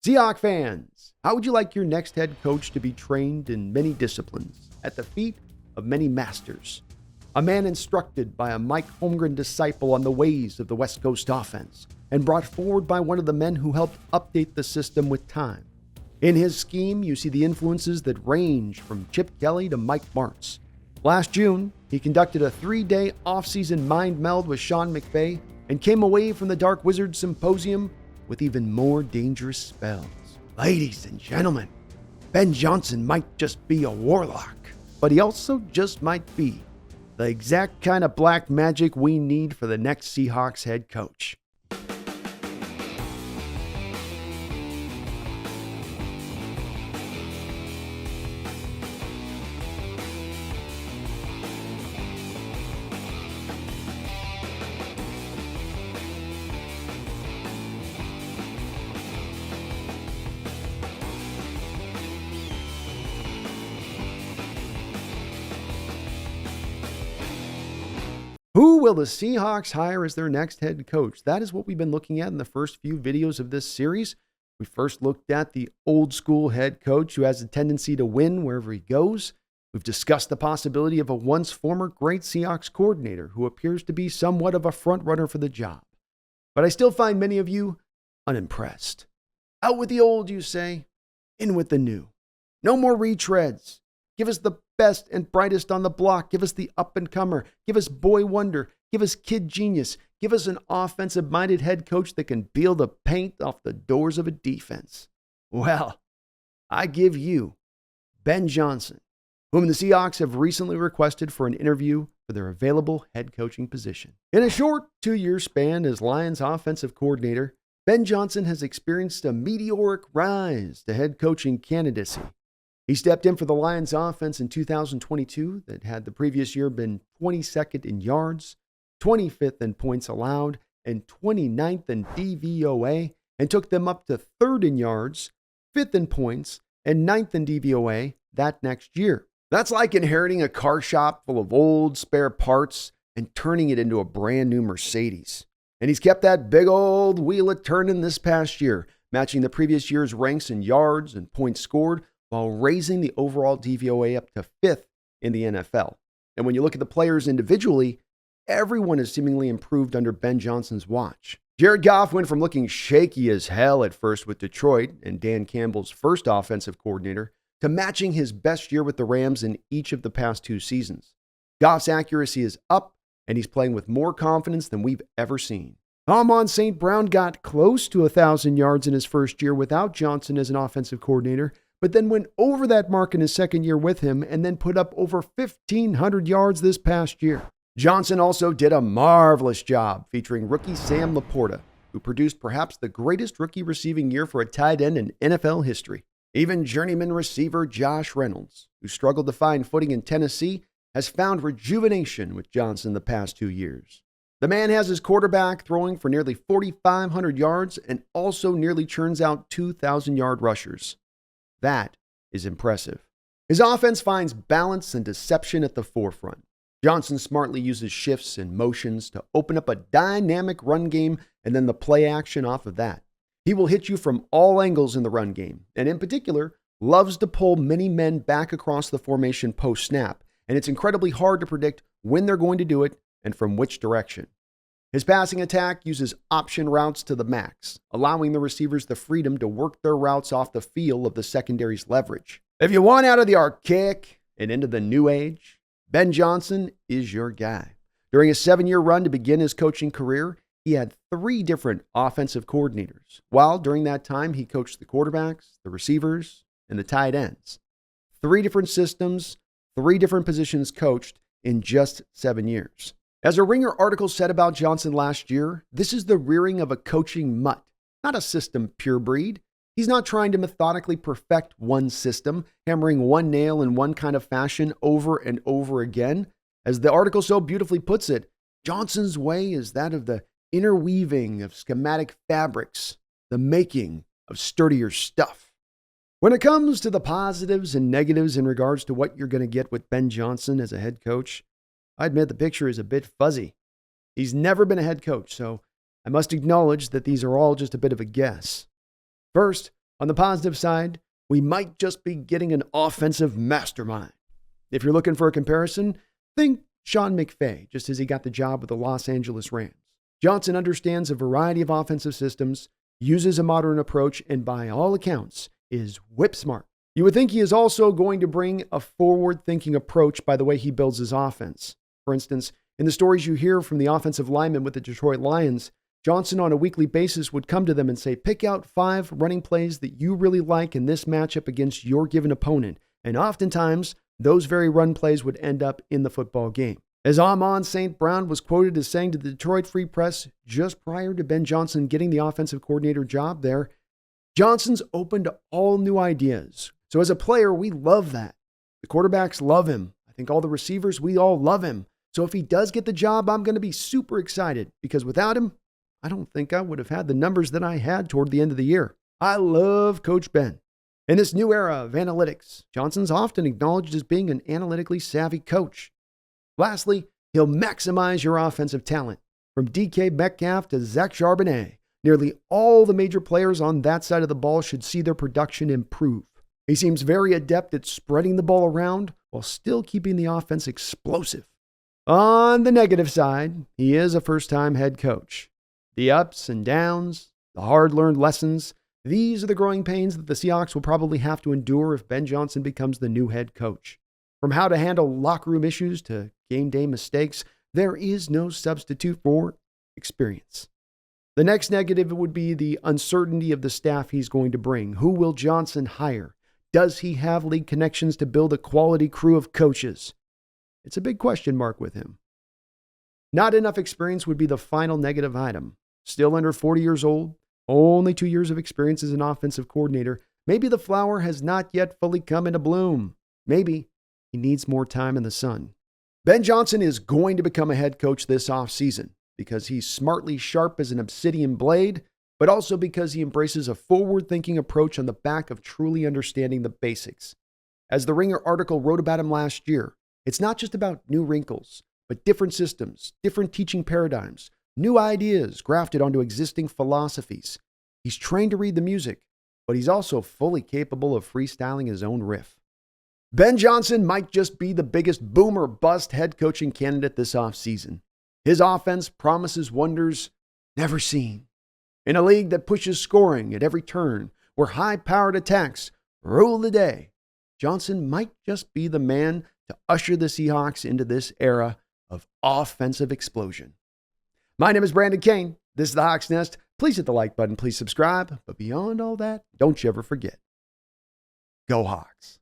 Seahawks fans, how would you like your next head coach to be trained in many disciplines, at the feet of many masters? A man instructed by a Mike Holmgren disciple on the ways of the West Coast offense, and brought forward by one of the men who helped update the system with time. In his scheme, you see the influences that range from Chip Kelly to Mike Martz. Last June, he conducted a 3-day offseason mind meld with Sean McVay and came away from the Dark Wizard Symposium with even more dangerous spells. Ladies and gentlemen, Ben Johnson might just be a warlock, but he also just might be the exact kind of black magic we need for the next Seahawks head coach. Who will the Seahawks hire as their next head coach? That is what we've been looking at in the first few videos of this series. We first looked at the old school head coach who has a tendency to win wherever he goes. We've discussed the possibility of a once former great Seahawks coordinator who appears to be somewhat of a front runner for the job. But I still find many of you unimpressed. Out with the old, you say, in with the new. No more retreads. Give us the best and brightest on the block. Give us the up-and-comer. Give us boy wonder. Give us kid genius. Give us an offensive-minded head coach that can peel the paint off the doors of a defense. Well, I give you Ben Johnson, whom the Seahawks have recently requested for an interview for their available head coaching position. In a short 2-year span as Lions offensive coordinator, Ben Johnson has experienced a meteoric rise to head coaching candidacy. He stepped in for the Lions offense in 2022 that had the previous year been 22nd in yards, 25th in points allowed, and 29th in DVOA, and took them up to 3rd in yards, 5th in points, and 9th in DVOA that next year. That's like inheriting a car shop full of old spare parts and turning it into a brand new Mercedes. And he's kept that big old wheel a-turning this past year, matching the previous year's ranks in yards and points scored, while raising the overall DVOA up to 5th in the NFL. And when you look at the players individually, everyone has seemingly improved under Ben Johnson's watch. Jared Goff went from looking shaky as hell at first with Detroit and Dan Campbell's first offensive coordinator to matching his best year with the Rams in each of the past 2 seasons. Goff's accuracy is up, and he's playing with more confidence than we've ever seen. Amon St. Brown got close to 1,000 yards in his first year without Johnson as an offensive coordinator, but then went over that mark in his second year with him and then put up over 1,500 yards this past year. Johnson also did a marvelous job featuring rookie Sam Laporta, who produced perhaps the greatest rookie receiving year for a tight end in NFL history. Even journeyman receiver Josh Reynolds, who struggled to find footing in Tennessee, has found rejuvenation with Johnson the past 2 years. The man has his quarterback throwing for nearly 4,500 yards and also nearly churns out 2,000-yard rushers. That is impressive. His offense finds balance and deception at the forefront. Johnson smartly uses shifts and motions to open up a dynamic run game and then the play action off of that. He will hit you from all angles in the run game, and in particular, loves to pull many men back across the formation post-snap, and it's incredibly hard to predict when they're going to do it and from which direction. His passing attack uses option routes to the max, allowing the receivers the freedom to work their routes off the feel of the secondary's leverage. If you want out of the archaic and into the new age, Ben Johnson is your guy. During a 7-year run to begin his coaching career, he had 3 different offensive coordinators, while during that time he coached the quarterbacks, the receivers, and the tight ends. 3 different systems, 3 different positions coached in just 7 years. As a Ringer article said about Johnson last year, this is the rearing of a coaching mutt, not a system purebred. He's not trying to methodically perfect one system, hammering one nail in one kind of fashion over and over again. As the article so beautifully puts it, Johnson's way is that of the interweaving of schematic fabrics, the making of sturdier stuff. When it comes to the positives and negatives in regards to what you're going to get with Ben Johnson as a head coach, I admit the picture is a bit fuzzy. He's never been a head coach, so I must acknowledge that these are all just a bit of a guess. First, On the positive side, we might just be getting an offensive mastermind. If you're looking for a comparison, think Sean McVay, just as he got the job with the Los Angeles Rams. Johnson understands a variety of offensive systems, uses a modern approach, and by all accounts, is whip smart. You would think he is also going to bring a forward-thinking approach by the way he builds his offense. For instance, in the stories you hear from the offensive linemen with the Detroit Lions, Johnson on a weekly basis would come to them and say, pick out 5 running plays that you really like in this matchup against your given opponent. And oftentimes, those very run plays would end up in the football game. As Amon St. Brown was quoted as saying to the Detroit Free Press just prior to Ben Johnson getting the offensive coordinator job there, Johnson's open to all new ideas. So as a player, we love that. The quarterbacks love him. I think all the receivers, we all love him. So if he does get the job, I'm going to be super excited because without him, I don't think I would have had the numbers that I had toward the end of the year. I love Coach Ben. In this new era of analytics, Johnson's often acknowledged as being an analytically savvy coach. Lastly, he'll maximize your offensive talent. From DK Metcalf to Zach Charbonnet, nearly all the major players on that side of the ball should see their production improve. He seems very adept at spreading the ball around while still keeping the offense explosive. On the negative side, he is a first-time head coach. The ups and downs, the hard-learned lessons, these are the growing pains that the Seahawks will probably have to endure if Ben Johnson becomes the new head coach. From how to handle locker room issues to game day mistakes, there is no substitute for experience. The next negative would be the uncertainty of the staff he's going to bring. Who will Johnson hire? Does he have league connections to build a quality crew of coaches? It's a big question mark with him. Not enough experience would be the final negative item. Still under 40 years old, only 2 years of experience as an offensive coordinator. Maybe the flower has not yet fully come into bloom. Maybe he needs more time in the sun. Ben Johnson is going to become a head coach this offseason because he's smartly sharp as an obsidian blade, but also because he embraces a forward-thinking approach on the back of truly understanding the basics. As the Ringer article wrote about him last year, it's not just about new wrinkles, but different systems, different teaching paradigms, new ideas grafted onto existing philosophies. He's trained to read the music, but he's also fully capable of freestyling his own riff. Ben Johnson might just be the biggest boom or bust head coaching candidate this offseason. His offense promises wonders never seen. In a league that pushes scoring at every turn, where high-powered attacks rule the day, Johnson might just be the man to usher the Seahawks into this era of offensive explosion. My name is Brandon Kane. This is the Hawks Nest. Please hit the like button. Please subscribe. But beyond all that, don't you ever forget, go Hawks.